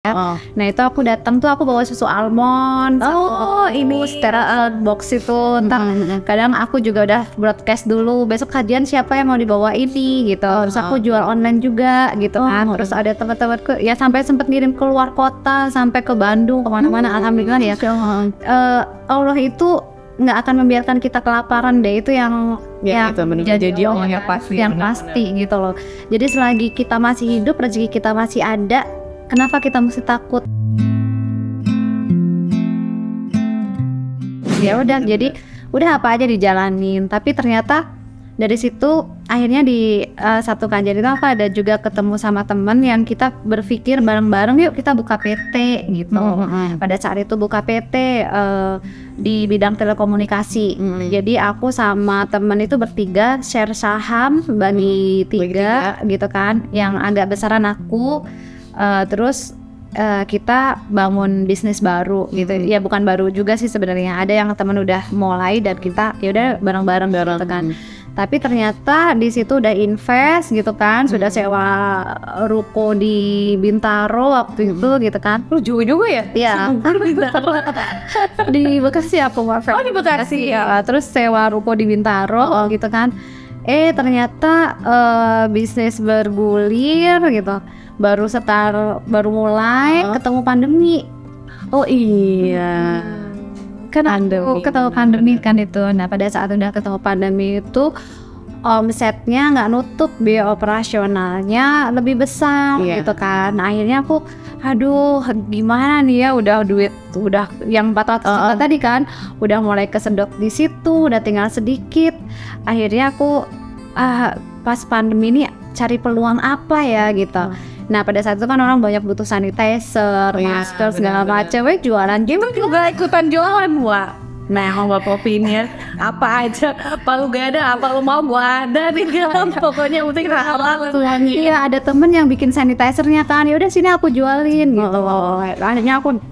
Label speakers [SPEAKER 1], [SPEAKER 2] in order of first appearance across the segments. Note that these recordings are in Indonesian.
[SPEAKER 1] Nah itu aku datang tuh aku bawa susu almond.
[SPEAKER 2] Ini
[SPEAKER 1] sterile box itu. Kadang aku juga udah broadcast dulu, besok kajian siapa yang mau dibawa ini gitu. Terus aku jual online juga gitu kan. Terus ada teman-temanku ya sampai sempet ngirim keluar kota, sampai ke Bandung kemana-mana. Alhamdulillah ya. Allah itu nggak akan membiarkan kita kelaparan deh, itu yang
[SPEAKER 2] itu jadi yang pasti
[SPEAKER 1] gitu loh. Jadi selagi kita masih hidup, rezeki kita masih ada, kenapa kita mesti takut? Ya udah, jadi udah apa aja dijalanin. Tapi ternyata dari situ akhirnya di satu kajian itu aku ada juga ketemu sama temen yang kita berpikir bareng-bareng, yuk kita buka PT gitu. Pada saat itu buka PT di bidang telekomunikasi. Jadi aku sama temen itu bertiga share saham, bagi tiga gitu kan. Yang agak besaran aku. Terus kita bangun bisnis baru gitu. Ya bukan baru juga sih sebenarnya. Ada yang teman udah mulai dan kita ya udah bareng-bareng gitu kan. Tapi ternyata di situ udah invest gitu kan, sudah sewa ruko di Bintaro waktu itu gitu kan.
[SPEAKER 2] Jauh juga ya?
[SPEAKER 1] Iya. Di Bekasi aku maaf.
[SPEAKER 2] Di Bekasi
[SPEAKER 1] ya. Terus sewa ruko di Bintaro gitu kan. Ternyata bisnis bergulir gitu. Baru mulai ketemu pandemi.
[SPEAKER 2] Oh iya.
[SPEAKER 1] Kan aku ketemu pandemi kan itu. Nah pada saat udah ketemu pandemi itu omsetnya nggak nutup, biaya operasionalnya lebih besar gitu kan. Nah, akhirnya aku aduh gimana nih ya, udah duit udah yang 400 juta tadi kan udah mulai kesedot di situ, udah tinggal sedikit. Akhirnya aku pas pandemi ini cari peluang apa ya gitu. Nah pada saat itu kan orang banyak butuh sanitizer, masker segala macam. Jualan game
[SPEAKER 2] juga ikutan jualan gua. Nah mau opini apa aja, apa lu gak ada, apa lu mau gua ada nih. Pokoknya penting halal.
[SPEAKER 1] Iya ada temen yang bikin sanitizernya kan, ya udah sini aku jualin gitu. Akhirnya aku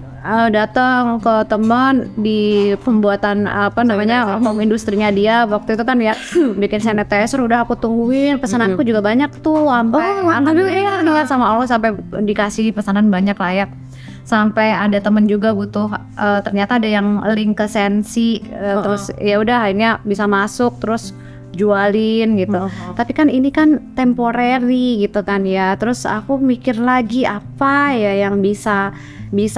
[SPEAKER 1] datang ke teman di pembuatan home industrinya dia waktu itu kan ya, bikin sanitizer. Udah aku tungguin pesananku juga banyak tuh alhamdulillah sama Allah sampai dikasih pesanan banyak lah ya. Sampai ada temen juga butuh ternyata ada yang link ke Sensi, terus ya udah akhirnya bisa masuk terus jualin gitu. Tapi kan ini kan temporary gitu kan ya. Terus aku mikir lagi apa ya yang bisa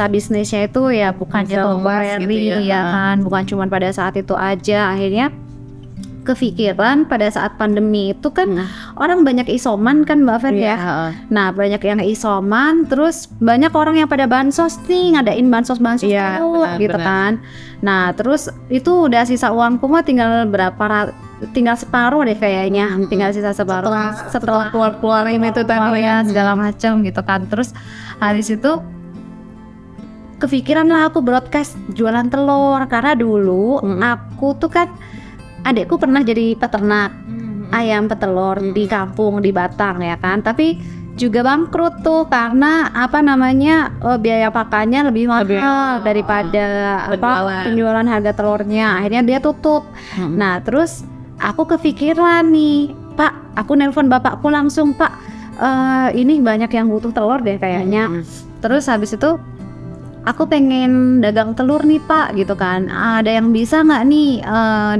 [SPEAKER 1] bisnisnya itu ya bukan temporary gitu ya kan, bukan cuma pada saat itu aja. Akhirnya kepikiran pada saat pandemi itu kan orang banyak isoman kan Mbak Fer ya. Nah banyak yang isoman, terus banyak orang yang pada bansos nih, ngadain bansos gitu kan. Nah terus itu udah sisa uangku mah tinggal tinggal separuh deh kayaknya, tinggal sisa separuh setelah keluarin itu tadi ya segala macam gitu kan. Terus habis itu kepikiran lah aku broadcast jualan telur, karena dulu aku tuh kan adekku pernah jadi peternak ayam petelur di kampung di Batang ya kan, tapi juga bangkrut tuh karena biaya pakannya lebih mahal daripada penjualan harga telurnya. Akhirnya dia tutup. Nah terus aku kepikiran nih, Pak, aku nelpon bapakku langsung, Pak, ini banyak yang butuh telur deh kayaknya. Terus habis itu aku pengen dagang telur nih Pak gitu kan, ada yang bisa nggak nih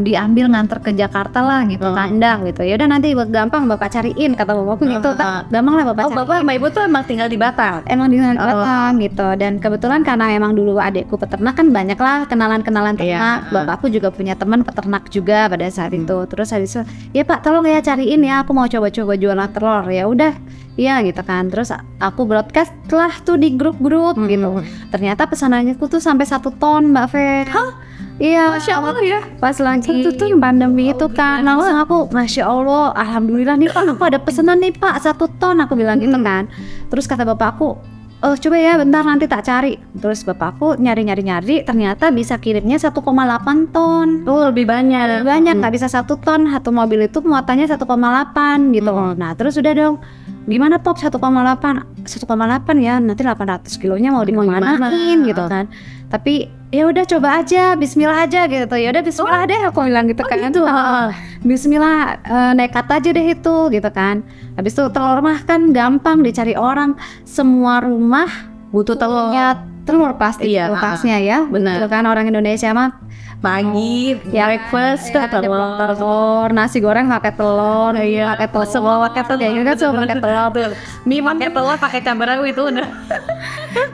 [SPEAKER 1] diambil nganter ke Jakarta lah gitu, kandang gitu. Ya udah nanti gampang bapak cariin, kata bapakku gitu. Gampang lah bapak cariin.
[SPEAKER 2] Bapak sama ibu tuh emang tinggal di Batam?
[SPEAKER 1] Emang di Batam gitu. Dan kebetulan karena emang dulu adekku peternak kan banyak lah kenalan ternak. Bapakku juga punya teman peternak juga pada saat itu. Terus habis itu, ya Pak tolong ya cariin ya, aku mau coba-coba jualan telur. Ya udah iya gitu kan. Terus aku broadcast lah tuh di grup-grup gitu. Ternyata pesanannya tuh sampai 1 ton Mbak Fer. Iya,
[SPEAKER 2] Masya Allah ya.
[SPEAKER 1] Pas lagi pandemi itu kan, langsung aku Masya Allah, alhamdulillah nih Pak, aku ada pesanan nih Pak 1 ton, aku bilang gitu kan. Terus kata bapakku, coba ya bentar nanti tak cari. Terus bapakku nyari, ternyata bisa kirimnya 1,8 ton.
[SPEAKER 2] Lebih banyak.
[SPEAKER 1] Nggak bisa 1 ton, satu mobil itu muatannya 1,8 gitu. Nah terus udah dong, gimana Pop 1,8 ya, nanti 800 kilonya mau dimanain gitu kan. Tapi ya udah coba aja, bismillah aja gitu. Ya udah bismillah deh aku bilang gitu kan. Bismillah, nekat aja deh itu gitu kan. Habis itu telur mah kan gampang dicari orang, semua rumah
[SPEAKER 2] butuh telur.
[SPEAKER 1] Ya telur pasti
[SPEAKER 2] Iya,
[SPEAKER 1] kulkasnya ya.
[SPEAKER 2] benar.
[SPEAKER 1] Itu kan orang Indonesia mah
[SPEAKER 2] Pagi,
[SPEAKER 1] ya
[SPEAKER 2] breakfast,
[SPEAKER 1] ada telur, nasi goreng pakai telur, pakai telur, semua pakai telur, ya kan semua pakai telur.
[SPEAKER 2] mie pakai telur, pakai cabai rawit itu udah.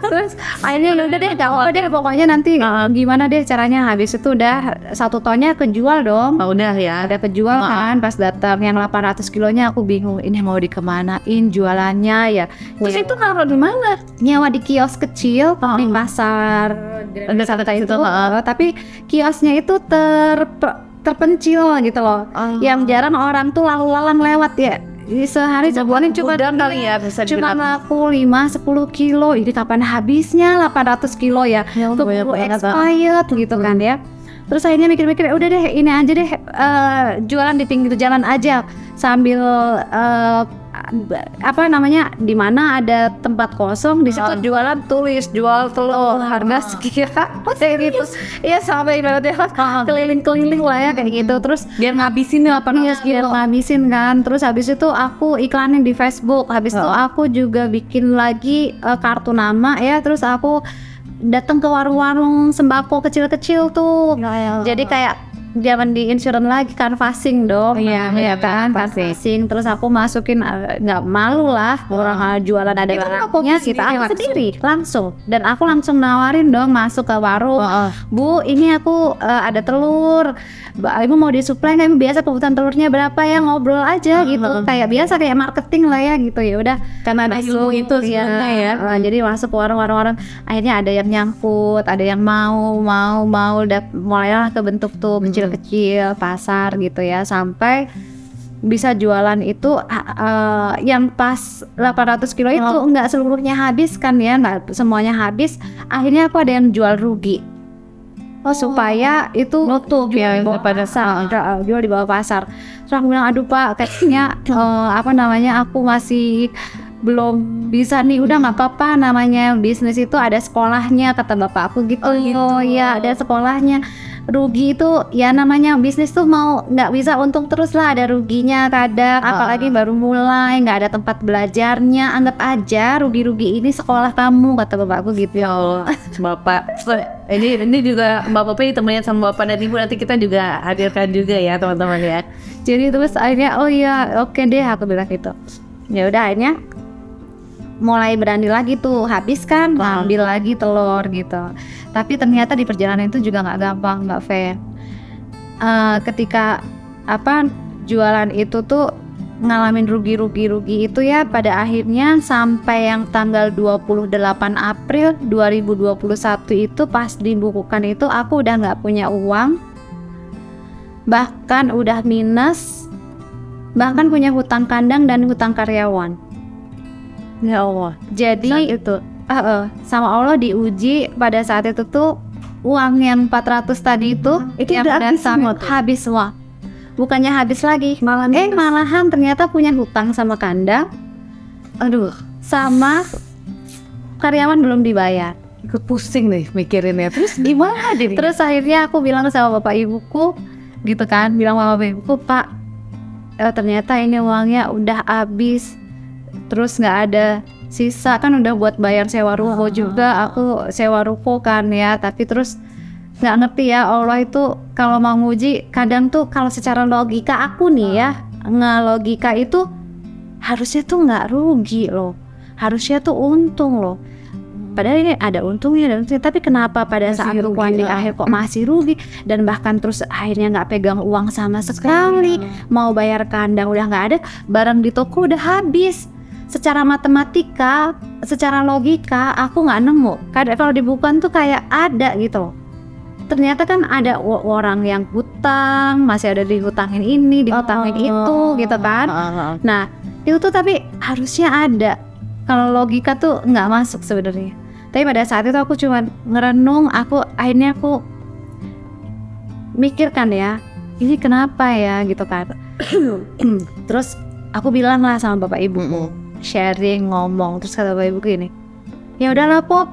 [SPEAKER 1] Terus akhirnya udah deh, gak apa deh, pokoknya nanti gimana deh caranya. Habis itu udah 1 tonnya kejual dong.
[SPEAKER 2] Oh, udah ya.
[SPEAKER 1] Ada kejual kan pas datang yang 800 kilonya aku bingung ini mau dikemanain jualannya ya.
[SPEAKER 2] Terus itu naruh di mana?
[SPEAKER 1] Nyewa di kios kecil di pasar Santai itu, tapi kiosnya itu terpencil gitu loh. Yang jarang orang tuh lalu lalang lewat ya. Sehari sebulan cuma
[SPEAKER 2] kali ya bisa
[SPEAKER 1] cuma laku 5-10 kilo. Ini kapan habisnya 800 kilo ya? Tuh expired gitu kan ya. Terus akhirnya mikir-mikir udah deh ini aja deh jualan di pinggir jalan aja sambil di mana ada tempat kosong di situ jualan tulis jual telur harga sekian gitu. Iya sampai ibaratnya keliling-keliling lah ya kayak gitu. Terus
[SPEAKER 2] biar ngabisin ya
[SPEAKER 1] biar ngabisin kan. Terus habis itu aku iklanin di Facebook. Habis itu aku juga bikin lagi kartu nama ya. Terus aku datang ke warung-warung sembako kecil-kecil tuh. Jadi kayak zaman di insurance lagi canvassing dong.
[SPEAKER 2] Iya kan
[SPEAKER 1] canvassing. Terus aku masukin nggak malu lah orang jualan ada pokoknya kita sendiri langsung. Dan aku langsung nawarin dong masuk ke warung. Bu ini aku ada telur. Ibu mau disuplai nggak? Biasa kebutuhan telurnya berapa ya, ngobrol aja gitu. Kayak biasa kayak marketing lah ya gitu ya udah. Karena ada
[SPEAKER 2] ilmu itu sebenarnya ya.
[SPEAKER 1] Jadi masuk ke warung-warung. Akhirnya ada yang nyangkut, ada yang mau udah mulailah kebentuk tuh kecil pasar gitu ya sampai bisa jualan itu yang pas 800 kilo itu enggak seluruhnya habis kan ya, enggak semuanya habis. Akhirnya aku ada yang jual rugi supaya itu
[SPEAKER 2] nutup ya
[SPEAKER 1] pada saat jual di bawah pasar. Terus aku bilang aduh Pak kayaknya aku masih belum bisa nih. Udah nggak apa-apa, namanya bisnis itu ada sekolahnya kata bapak aku gitu. Oh ya ada sekolahnya. Rugi itu ya namanya bisnis tuh mau nggak bisa untung terus lah, ada ruginya kadang. Apalagi baru mulai nggak ada tempat belajarnya, anggap aja rugi-rugi ini sekolah kamu kata bapakku gitu.
[SPEAKER 2] Ya Allah bapak ini juga bapak ditemenin sama bapak dan ibu, nanti kita juga hadirkan juga ya teman-teman ya.
[SPEAKER 1] Jadi terus akhirnya oh iya oke deh aku bilang gitu. Ya udah akhirnya mulai berani lagi tuh, habis kan ambil lagi telur gitu. Tapi ternyata di perjalanan itu juga nggak gampang Mbak Fe. Ketika jualan itu tuh ngalamin rugi itu ya, pada akhirnya sampai yang tanggal 28 April 2021 itu pas dibukukan itu aku udah nggak punya uang, bahkan udah minus, bahkan punya hutang kandang dan hutang karyawan.
[SPEAKER 2] Ya Allah.
[SPEAKER 1] Jadi itu sama Allah diuji pada saat itu tuh uang yang 400 tadi itu yang udah habis semua. Bukannya habis lagi, malahan ternyata punya hutang sama kandang. Aduh, sama karyawan belum dibayar.
[SPEAKER 2] Ikut pusing nih mikirinnya. Terus gimana deh?
[SPEAKER 1] Terus akhirnya aku bilang sama bapak ibuku gitu kan, bilang sama bapak ibuku, Pak ternyata ini uangnya udah habis. Terus nggak ada sisa kan, udah buat bayar sewa ruko juga, aku sewa ruko kan ya. Tapi terus nggak ngerti ya, Allah itu kalau mau nguji kadang tuh kalau secara logika aku nih ya ngelogika itu harusnya tuh nggak rugi loh, harusnya tuh untung loh. Padahal ini ada untungnya, tapi kenapa pada saat rukuan di akhir kok masih rugi, dan bahkan terus akhirnya nggak pegang uang sama sekali, mau bayar kandang udah nggak ada, barang di toko udah habis. Secara matematika, secara logika aku nggak nemu. Kadang kalau dibukukan tuh kayak ada gitu loh. Ternyata kan ada orang yang hutang, masih ada dihutangin ini, dihutangin itu gitu kan. Nah itu tuh tapi harusnya ada. Kalau logika tuh nggak masuk sebenarnya. Tapi pada saat itu aku cuma ngerenung, akhirnya aku mikirkan ya, ini kenapa ya gitu kan. Terus aku bilang lah sama bapak ibuku, sharing ngomong. Terus kata bapak ibuku gini, ya udahlah Pop,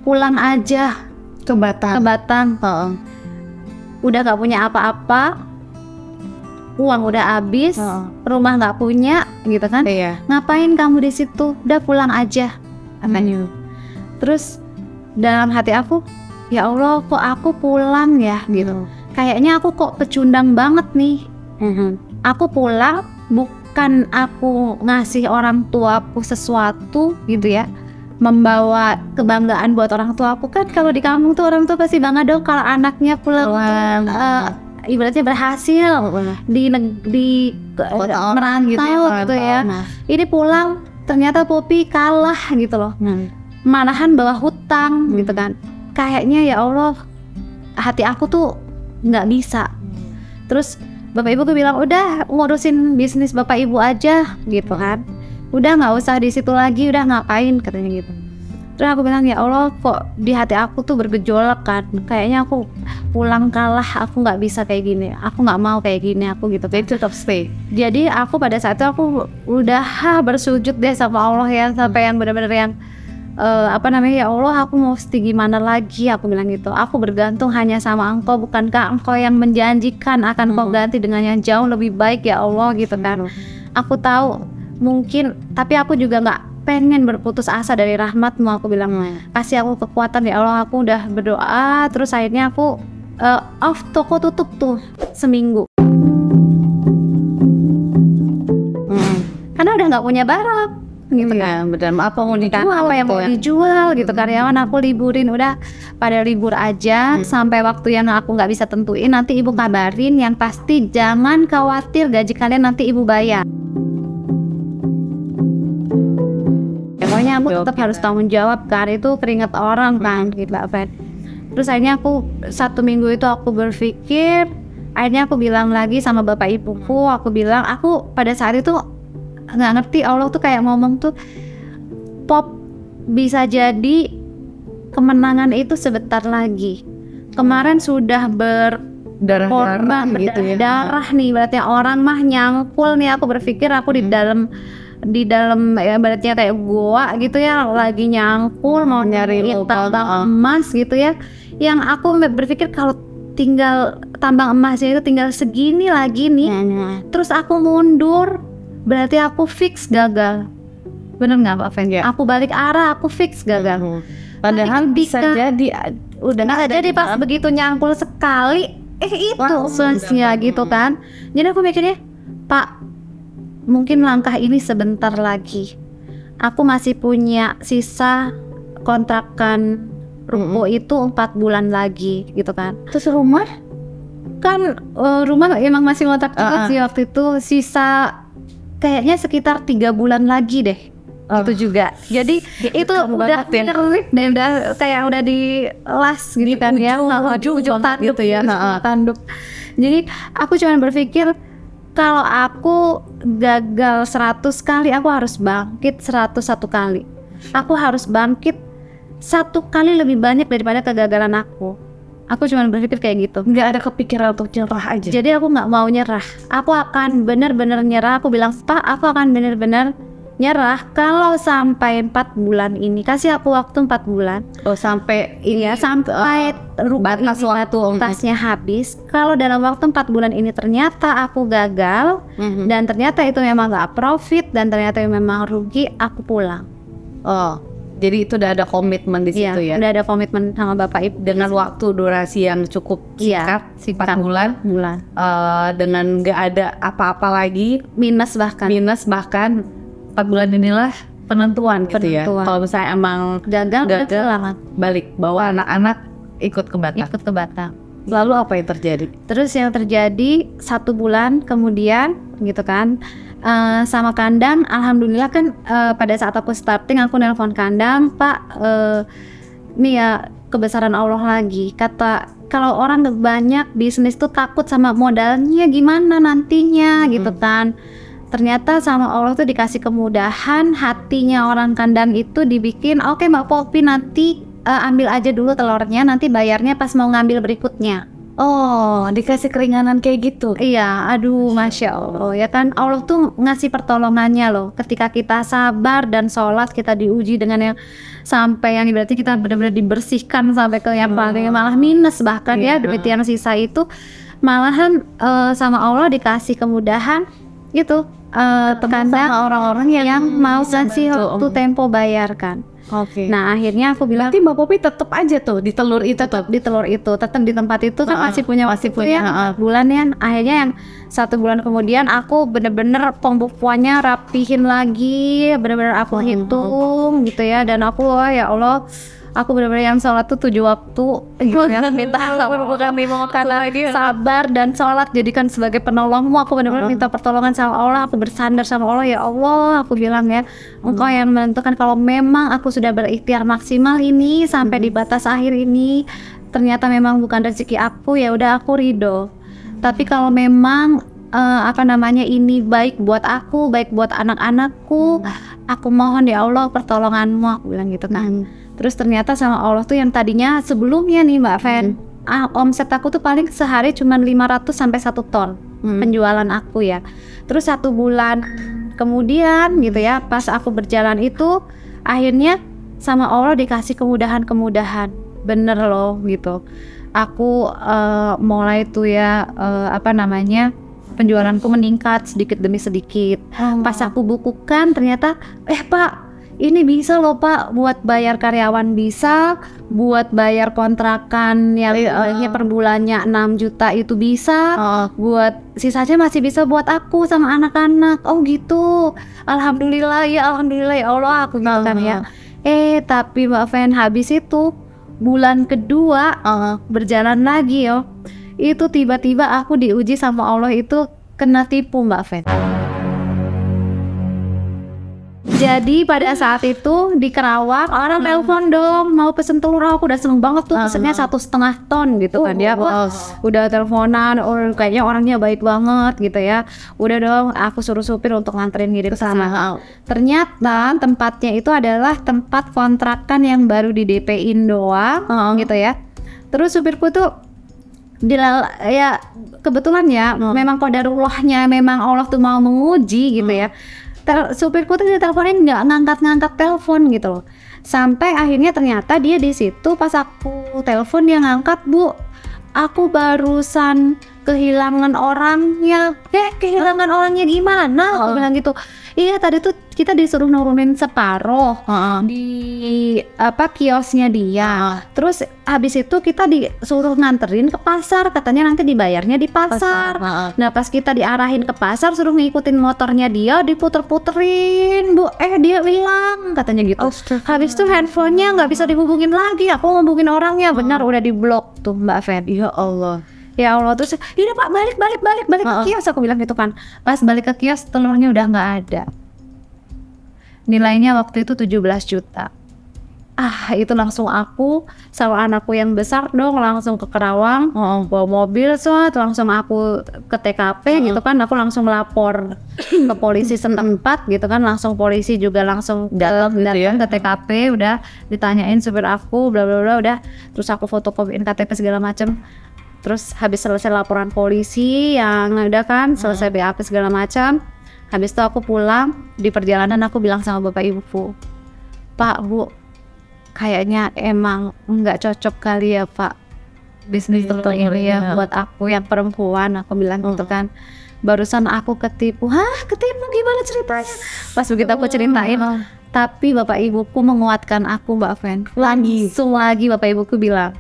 [SPEAKER 1] pulang aja ke Batam. Udah nggak punya apa-apa, uang udah habis, rumah nggak punya gitu kan. Ngapain kamu di situ, udah pulang aja. Terus dalam hati aku, ya Allah kok aku pulang ya gitu. Kayaknya aku kok pecundang banget nih. Aku pulang bukan aku ngasih orang tuaku sesuatu gitu ya, membawa kebanggaan buat orang tua aku. Kan kalau di kampung tuh orang tua pasti bangga dong kalau anaknya pulang ibaratnya berhasil di merantau gitu ya. Ini pulang ternyata Poppy kalah gitu loh, malahan bawa hutang gitu kan. Kayaknya ya Allah hati aku tuh nggak bisa. Terus bapak ibu tuh bilang udah ngurusin bisnis bapak ibu aja gitu kan, udah nggak usah di situ lagi, udah ngapain katanya gitu. Terus aku bilang ya Allah kok di hati aku tuh bergejolak kan, kayaknya aku pulang kalah, aku nggak bisa kayak gini, aku nggak mau kayak gini aku gitu. Jadi tetap stay. Jadi aku pada saat itu aku udah bersujud deh sama Allah ya, sampai yang benar-benar yang ya Allah aku mau gimana lagi, aku bilang gitu. Aku bergantung hanya sama Engkau, bukankah Engkau yang menjanjikan akan Kau ganti dengan yang jauh lebih baik ya Allah gitu kan. Aku tahu mungkin, tapi aku juga nggak pengen berputus asa dari rahmat-Mu. Aku bilang kasih aku kekuatan ya Allah. Aku udah berdoa, terus akhirnya aku off toko, tutup tuh seminggu karena udah nggak punya barang gitu kan.
[SPEAKER 2] Benar, apa mau
[SPEAKER 1] yang mau dijual gitu. Karyawan aku liburin, udah pada libur aja sampai waktu yang aku nggak bisa tentuin. Nanti ibu kabarin, yang pasti jangan khawatir gaji kalian nanti ibu bayar. Pokoknya aku tetap harus tanggung jawab kan, itu keringat orang kan gitu Mbak Fen. Terus akhirnya aku 1 minggu itu aku berpikir, akhirnya aku bilang lagi sama bapak ibuku, aku bilang aku pada saat itu nggak ngerti, Allah tuh kayak ngomong tuh, Pop, bisa jadi kemenangan itu sebentar lagi. Kemarin sudah berkorban gitu ya, darah nih, berarti orang mah nyangkul nih. Aku berpikir aku di dalam ya berarti kayak gua gitu ya, lagi nyangkul mau nyari tambang emas gitu ya. Yang aku berpikir kalau tinggal tambang emasnya itu tinggal segini lagi nih, terus aku mundur, berarti aku fix gagal. Bener nggak Pak Fen? Aku balik arah, aku fix gagal.
[SPEAKER 2] Padahal bisa jadi
[SPEAKER 1] udah nggak jadi pas begitu nyangkul sekali, itu selesai gitu kan. Jadi aku mikirnya, Pak, mungkin langkah ini sebentar lagi. Aku masih punya sisa kontrakan ruko itu 4 bulan lagi gitu kan.
[SPEAKER 2] Terus rumah?
[SPEAKER 1] Kan rumah emang masih ngontrak juga sih waktu itu, sisa kayaknya sekitar 3 bulan lagi deh. Itu juga. Jadi itu udah ngerik dan udah kayak udah di las gitu kan ya. Ujung tanduk gitu ya. Tanduk. Jadi aku cuma berpikir kalau aku gagal 100 kali, aku harus bangkit 101 kali. Aku harus bangkit 1 kali lebih banyak daripada kegagalan aku. Aku cuma berpikir kayak gitu.
[SPEAKER 2] Nggak ada kepikiran untuk nyerah aja.
[SPEAKER 1] Jadi aku nggak mau nyerah. Aku akan benar-benar nyerah. Aku bilang, Pak, aku akan benar-benar nyerah kalau sampai 4 bulan ini. Kasih aku waktu 4 bulan.
[SPEAKER 2] Oh, sampai
[SPEAKER 1] ini ya, sampai
[SPEAKER 2] batas waktu
[SPEAKER 1] tasnya habis. Kalau dalam waktu 4 bulan ini ternyata aku gagal, dan ternyata itu memang nggak profit, dan ternyata memang rugi, aku pulang.
[SPEAKER 2] Oh, jadi itu udah ada komitmen di situ ya?
[SPEAKER 1] Udah ada komitmen sama bapak ibu.
[SPEAKER 2] Dengan waktu durasi yang cukup singkat, 4 bulan. Dengan nggak ada apa-apa lagi,
[SPEAKER 1] minus bahkan
[SPEAKER 2] 4 bulan inilah penentuan gitu ya. Kalau misalnya emang
[SPEAKER 1] gagal
[SPEAKER 2] balik, bawa anak-anak ikut ke
[SPEAKER 1] Batam.
[SPEAKER 2] Lalu apa yang terjadi?
[SPEAKER 1] Terus yang terjadi 1 bulan kemudian gitu kan, sama Kandang, alhamdulillah kan pada saat aku starting aku nelpon Kandang, Pak, nih ya kebesaran Allah lagi. Kata kalau orang banyak bisnis tuh takut sama modalnya gimana nantinya gitu kan. Ternyata sama Allah tuh dikasih kemudahan, hatinya orang Kandang itu dibikin, oke Mbak Poppy nanti ambil aja dulu telurnya, nanti bayarnya pas mau ngambil berikutnya.
[SPEAKER 2] Oh, dikasih keringanan kayak gitu?
[SPEAKER 1] Iya, aduh Masya Allah ya kan, Allah tuh ngasih pertolongannya loh. Ketika kita sabar dan sholat, kita diuji dengan yang sampai yang berarti kita benar-benar dibersihkan sampai ke yang paling malah minus bahkan ya, duit yang sisa itu malahan sama Allah dikasih kemudahan gitu. Sama
[SPEAKER 2] orang-orang yang
[SPEAKER 1] mau ngasih waktu tempo bayar kan.
[SPEAKER 2] Oke.
[SPEAKER 1] Nah akhirnya aku bilang
[SPEAKER 2] Berarti Mbak Popi tetap aja tuh di telur itu
[SPEAKER 1] tetap di tempat itu kan masih punya bulan ya. Akhirnya yang 1 bulan kemudian aku bener-bener pembukuannya rapihin lagi, bener-bener aku hitung gitu ya. Dan aku ya Allah, aku benar-benar yang sholat tuh 7 waktu gitu ya, minta karena sabar dan sholat jadikan sebagai penolongmu. Aku benar-benar minta pertolongan sama Allah, aku bersandar sama Allah. Ya Allah, aku bilang ya, Engkau yang menentukan. Kalau memang aku sudah berikhtiar maksimal ini sampai di batas akhir ini, ternyata memang bukan rezeki aku, ya udah aku ridho. Tapi kalau memang ini baik buat aku, baik buat anak-anakku, aku mohon ya Allah pertolonganmu, aku bilang gitu kan. Terus ternyata sama Allah tuh yang tadinya sebelumnya nih Mbak Fen, omset aku tuh paling sehari cuma 500 sampai 1 ton penjualan aku ya. Terus 1 bulan kemudian gitu ya, pas aku berjalan itu akhirnya sama Allah dikasih kemudahan-kemudahan, bener loh gitu. Aku mulai tuh ya penjualanku meningkat sedikit demi sedikit. Pas aku bukukan ternyata Pak, ini bisa loh Pak, buat bayar karyawan bisa, buat bayar kontrakan yang per bulannya 6 juta itu bisa, buat sisanya masih bisa buat aku sama anak-anak. Oh gitu, alhamdulillah ya Allah, aku gitu kan ya. Tapi Mbak Fen, habis itu bulan kedua berjalan lagi itu tiba-tiba aku diuji sama Allah, itu kena tipu Mbak Fen. Jadi pada saat itu di Kerawang orang telepon dong mau pesen telur. Aku udah seneng banget tuh, pesennya 1,5 ton gitu kan dia. Udah teleponan, kayaknya orangnya baik banget gitu ya. Udah dong aku suruh supir untuk nganterin diri ke sana. Ternyata tempatnya itu adalah tempat kontrakan yang baru di DP-in doang gitu ya. Terus supirku tuh ya kebetulan ya memang qadarullahnya, memang Allah tuh mau menguji gitu ya. Supirku tuh diteleponin nggak ngangkat telepon gitu loh. Sampai akhirnya ternyata dia di situ pas aku telepon dia ngangkat, Bu, aku barusan kehilangan orangnya. Kehilangan orangnya gimana? Aku bilang gitu. Iya tadi tuh kita disuruh nurunin separuh di kiosnya dia. Terus habis itu kita disuruh nganterin ke pasar, katanya nanti dibayarnya di pasar. Nah pas kita diarahin ke pasar suruh ngikutin motornya dia, diputer-puterin, Bu, dia hilang katanya gitu. Habis itu handphonenya nggak bisa dihubungin lagi. Aku ngubungin orangnya, benar udah diblok tuh Mbak Fen. Ya Allah, terus udah Pak balik ke kios, aku bilang gitu kan. Pas balik ke kios telurnya udah nggak ada. Nilainya waktu itu 17 juta. Itu langsung aku sama anakku yang besar dong langsung ke Kerawang, bawa mobil langsung aku ke TKP gitu kan. Aku langsung lapor ke polisi setempat gitu kan, langsung polisi juga langsung datang ke TKP, udah ditanyain supir aku bla bla bla, udah terus aku fotokopiin KTP segala macem. Terus habis selesai laporan polisi yang udah kan selesai BAP segala macam, habis itu aku pulang, di perjalanan aku bilang sama bapak ibuku, Pak, Bu, kayaknya emang nggak cocok kali ya Pak bisnis telur ini ya buat aku yang perempuan, aku bilang gitu kan. Barusan aku ketipu. Ketipu gimana ceritanya? Pas begitu aku ceritain, tapi bapak ibuku menguatkan aku Mbak Fen. Langsung lagi bapak ibuku bilang,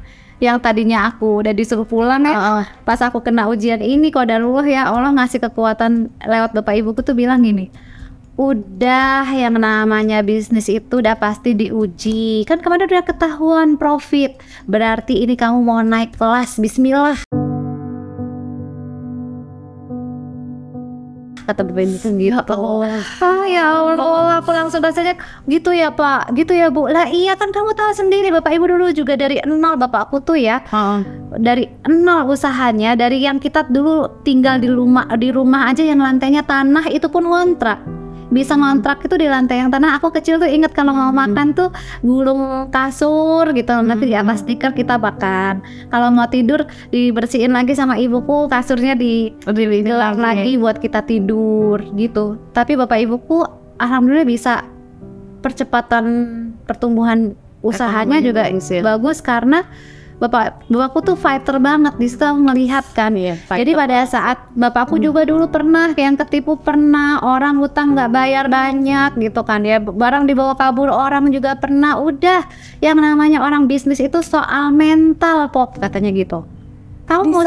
[SPEAKER 1] yang tadinya aku udah disuruh pulang ya, pas aku kena ujian ini qadarullah ya, Allah ngasih kekuatan lewat bapak ibuku tuh bilang gini, udah yang namanya bisnis itu udah pasti diuji kan, kemarin udah ketahuan profit, berarti ini kamu mau naik kelas, bismillah, kata bapak ibu gitu. Ya Allah, aku langsung rasanya gitu ya Pak, gitu ya Bu. Lah iya kan kamu tahu sendiri bapak ibu dulu juga dari nol, bapakku tuh ya dari nol usahanya, dari yang kita dulu tinggal di rumah aja yang lantainya tanah, itu pun ngontrak. Bisa ngontrak itu di lantai yang tanah. Aku kecil tuh inget kalau mau makan tuh gulung kasur gitu, nanti di atas tikar kita makan. Kalau mau tidur dibersihin lagi sama ibuku, kasurnya digelar lagi buat kita tidur gitu. Tapi bapak ibuku alhamdulillah bisa percepatan pertumbuhan usahanya juga bagus, karena bapakku tuh fighter banget di situ, aku melihat kan. Jadi pada saat bapakku juga dulu pernah yang ketipu, pernah orang hutang nggak bayar banyak gitu kan ya, barang dibawa kabur orang juga pernah. Udah, yang namanya orang bisnis itu soal mental Pop, katanya gitu. Kamu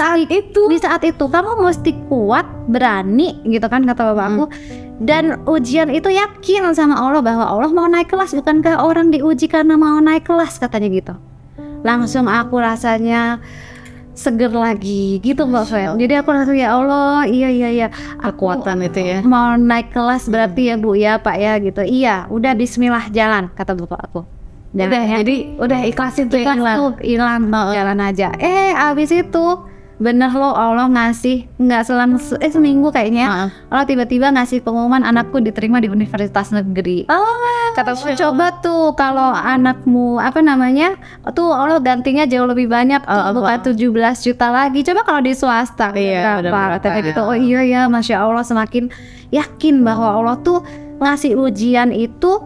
[SPEAKER 1] di saat itu kamu mesti kuat, berani gitu kan, kata bapakku. Dan ujian itu yakin sama Allah bahwa Allah mau naik kelas, bukankah orang diuji karena mau naik kelas, katanya gitu. Langsung aku rasanya seger lagi gitu Mbak Fel. Jadi aku langsung, ya Allah, iya
[SPEAKER 2] Kekuatan itu ya,
[SPEAKER 1] mau naik kelas berarti ya Bu ya Pak ya gitu. Iya, udah bismillah jalan, kata bapak aku. Dan
[SPEAKER 2] jadi udah ikhlasin tuh,
[SPEAKER 1] hilang jalan aja. Abis itu bener loh, Allah ngasih nggak selang seminggu kayaknya, Allah tiba-tiba ngasih pengumuman anakku diterima di universitas negeri. Kata aku, coba tuh kalau anakmu tuh Allah gantinya jauh lebih banyak, bukan 17 juta lagi. Coba kalau di swasta. Kata gitu. Oh iya ya, Masya Allah, semakin yakin bahwa Allah tuh ngasih ujian itu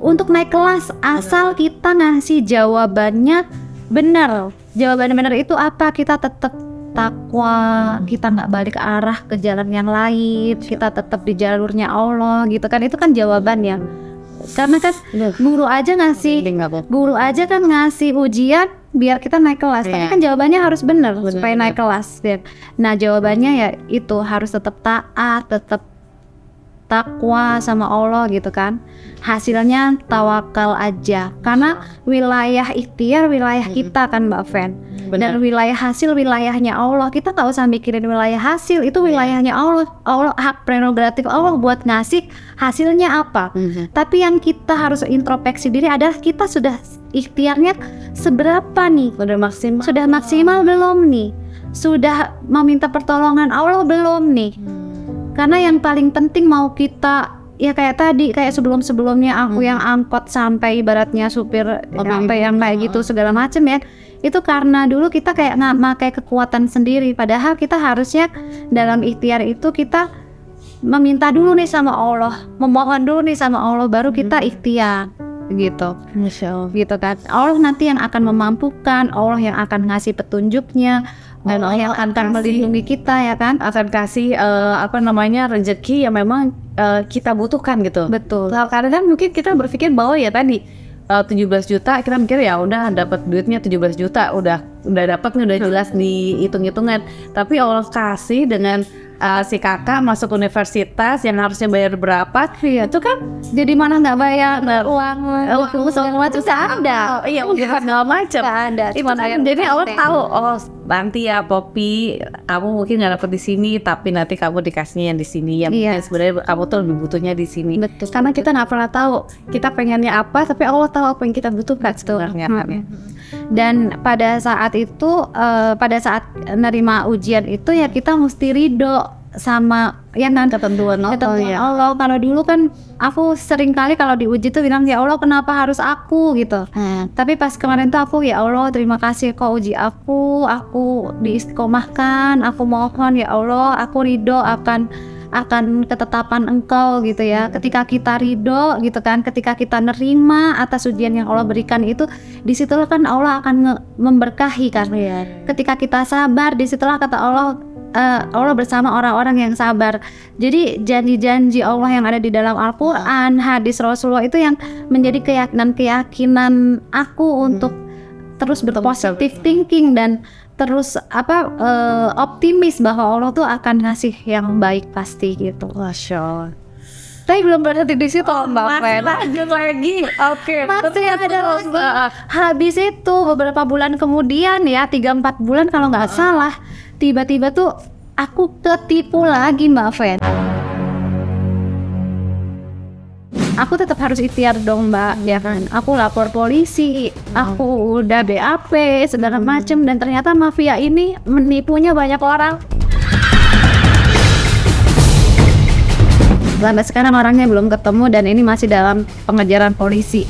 [SPEAKER 1] untuk naik kelas, asal kita ngasih jawabannya benar. Jawabannya benar itu apa? Kita tetap takwa, kita nggak balik arah ke jalan yang lain, kita tetap di jalurnya Allah gitu kan. Itu kan jawabannya. Karena kan guru aja kan ngasih ujian biar kita naik kelas, tapi kan jawabannya harus benar supaya naik kelas. Nah jawabannya ya itu harus tetap taat, tetap takwa sama Allah gitu kan. Hasilnya tawakal aja, karena wilayah ikhtiar wilayah kita kan Mbak Fen. Dan wilayah hasil wilayahnya Allah. Kita nggak usah mikirin wilayah hasil, itu wilayahnya Allah. Allah, hak prerogatif Allah buat ngasih hasilnya apa. Tapi yang kita harus introspeksi diri adalah kita sudah ikhtiarnya seberapa nih? Sudah maksimal belum nih? Sudah meminta pertolongan Allah belum nih? Karena yang paling penting mau kita, ya kayak tadi, kayak sebelumnya aku yang angkot sampai ibaratnya supir sampai yang kayak gitu segala macem ya, itu karena dulu kita kayak nggak pakai kekuatan sendiri, padahal kita harusnya dalam ikhtiar itu kita meminta dulu nih sama Allah, memohon dulu nih sama Allah, baru kita ikhtiar gitu.
[SPEAKER 2] Masya Allah.
[SPEAKER 1] Gitu kan, Allah nanti yang akan memampukan, Allah yang akan ngasih petunjuknya, dan Allah yang akan melindungi kita ya kan,
[SPEAKER 2] akan kasih rezeki yang memang kita butuhkan gitu.
[SPEAKER 1] Betul.
[SPEAKER 2] Nah, kadang mungkin kita berpikir bahwa ya tadi 17 juta kita mikir ya udah dapat duitnya 17 juta udah dapat nih, udah jelas di hitung-hitungan. Tapi Allah kasih dengan si kakak masuk universitas yang harusnya bayar berapa, itu kan
[SPEAKER 1] jadi mana nggak bayar uang segala macam ada.
[SPEAKER 2] Iya, segala macam. Jadi Allah tahu, oh nanti ya Poppy, kamu mungkin nggak dapet di sini, tapi nanti kamu dikasihnya yang di sini. Yang sebenarnya kamu tuh lebih butuhnya di sini.
[SPEAKER 1] Betul.
[SPEAKER 2] Karena kita nggak pernah tahu kita pengennya apa, tapi Allah tahu apa yang kita butuhkan sebenarnya.
[SPEAKER 1] Dan pada saat itu, pada saat nerima ujian itu ya kita mesti ridho sama yang ketentuan Allah. Kalau dulu kan aku sering kali kalau diuji tuh bilang, ya Allah kenapa harus aku gitu. Tapi pas kemarin tuh aku, ya Allah terima kasih kau uji aku diistiqomahkan, aku mohon ya Allah, aku ridho akan ketetapan Engkau gitu ya. Ketika kita ridho gitu kan, ketika kita nerima atas ujian yang Allah berikan itu, disitulah kan Allah akan memberkahi kan. Ketika kita sabar, disitulah kata Allah, Allah bersama orang-orang yang sabar. Jadi janji-janji Allah yang ada di dalam Al-Quran, hadis Rasulullah itu yang menjadi keyakinan aku untuk terus berpositif thinking dan terus optimis bahwa Allah tuh akan ngasih yang baik pasti gitu.
[SPEAKER 2] Masya Allah.
[SPEAKER 1] Tapi belum berhenti di situ Mbak Fen.
[SPEAKER 2] Lanjut lagi. Oke.
[SPEAKER 1] Masih ada lagi. Habis itu beberapa bulan kemudian ya, 3-4 bulan kalau nggak salah, tiba-tiba tuh aku ketipu lagi Mbak Fen. Aku tetap harus ikhtiar dong Mbak, ya kan. Aku lapor polisi, aku udah BAP segala macem, dan ternyata mafia ini menipunya banyak orang. Sampai sekarang orangnya belum ketemu dan ini masih dalam pengejaran polisi.